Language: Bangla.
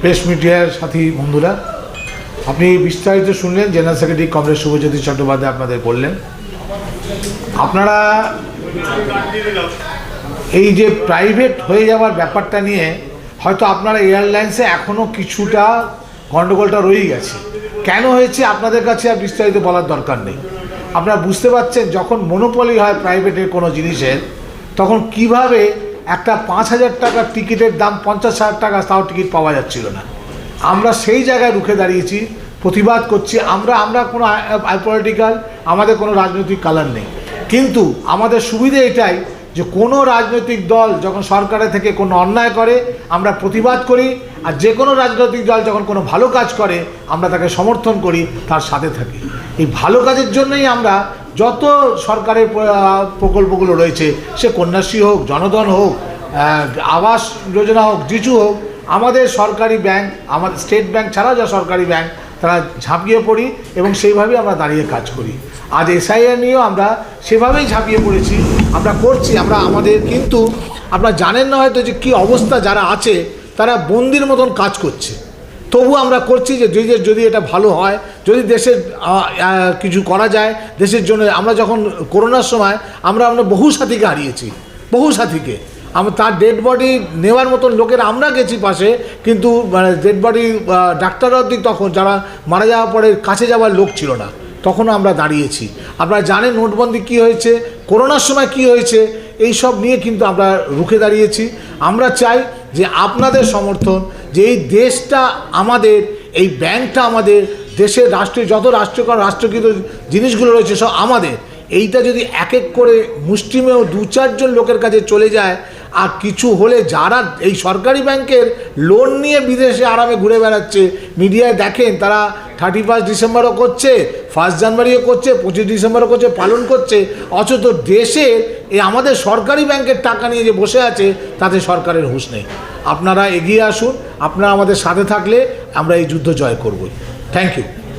প্রেস মিডিয়ার সাথী বন্ধুরা, আপনি বিস্তারিত শুনলেন। General secretary comrade Shubhajyoti Chattopadhyay আপনাদের বললেন, আপনারা এই যে প্রাইভেট হয়ে যাওয়ার ব্যাপারটা নিয়ে হয়তো আপনারা এয়ারলাইন্সে এখনও কিছুটা গণ্ডগোলটা রয়ে গেছে। কেন হয়েছে আপনাদের কাছে আর বিস্তারিত বলার দরকার নেই। আপনারা বুঝতে পারছেন, যখন মনোপলি হয় প্রাইভেটের কোনো জিনিসের, তখন কিভাবে একটা ৫,০০০ টাকার টিকিটের দাম ৫০,০০০ টাকা, তাও টিকিট পাওয়া যাচ্ছিল না। আমরা সেই জায়গায় রুখে দাঁড়িয়েছি, প্রতিবাদ করছি। আমরা কোনো পলিটিক্যাল, আমাদের কোনো রাজনৈতিক কালার নেই, কিন্তু আমাদের সুবিধে এটাই যে কোনো রাজনৈতিক দল যখন সরকারের থেকে কোনো অন্যায় করে আমরা প্রতিবাদ করি, আর যে কোনো রাজনৈতিক দল যখন কোনো ভালো কাজ করে আমরা তাকে সমর্থন করি, তার সাথে থাকি। এই ভালো কাজের জন্যই আমরা যত সরকারের প্রকল্পগুলো রয়েছে, সে কন্যাশ্রী হোক, জনধন হোক, আবাস যোজনা হোক, জিচু হোক, আমাদের সরকারি ব্যাংক, আমাদের স্টেট ব্যাংক ছাড়া যা সরকারি ব্যাংক, তারা ঝাঁপিয়ে পড়ি এবং সেইভাবেই আমরা দাঁড়িয়ে কাজ করি। আজ এসআইআর নিয়েও আমরা সেভাবেই ঝাঁপিয়ে পড়েছি, আমরা করছি। আমাদের কিন্তু আপনারা জানেন না হয়তো যে কী অবস্থা, যারা আছে তারা বন্দির মতন কাজ করছে, তবু আমরা করছি যে যদি এটা ভালো হয়, যদি দেশের কিছু করা যায় দেশের জন্য। আমরা যখন করোনার সময় আমরা বহু সাথীকে হারিয়েছি, বহু সাথীকে। তার ডেড বডি নেওয়ার মতন লোকের আমরা গেছি পাশে, কিন্তু ডেড বডি ডাক্তাররা দিক তখন যারা মারা যাওয়ার পরে কাছে যাওয়ার লোক ছিল না, তখনও আমরা দাঁড়িয়েছি। আপনারা জানেন নোটবন্দি কী হয়েছে, করোনার সময় কী হয়েছে, এই সব নিয়ে কিন্তু আমরা রুখে দাঁড়িয়েছি। আমরা চাই যে আপনাদের সমর্থন, যে এই দেশটা আমাদের, এই ব্যাংকটা আমাদের, দেশের রাষ্ট্রীয় যত রাষ্ট্রকৃত জিনিসগুলো রয়েছে সব আমাদের। এইটা যদি এক এক করে মুষ্টিমেয় ২-৪ জন লোকের কাছে চলে যায়, আর কিছু হলে যারা এই সরকারি ব্যাংকের লোন নিয়ে বিদেশে আরামে ঘুরে বেড়াচ্ছে, মিডিয়ায় দেখেন তারা 31 ডিসেম্বরও করছে, 1 জানুয়ারিও করছে, 25 ডিসেম্বরও করছে, পালন করছে, অথচ দেশে এই আমাদের সরকারি ব্যাংকের টাকা নিয়ে যে বসে আছে তাতে সরকারের হুঁশ নেই। আপনারা এগিয়ে আসুন, আপনারা আমাদের সাথে থাকলে আমরা এই যুদ্ধ জয় করব। Thank you.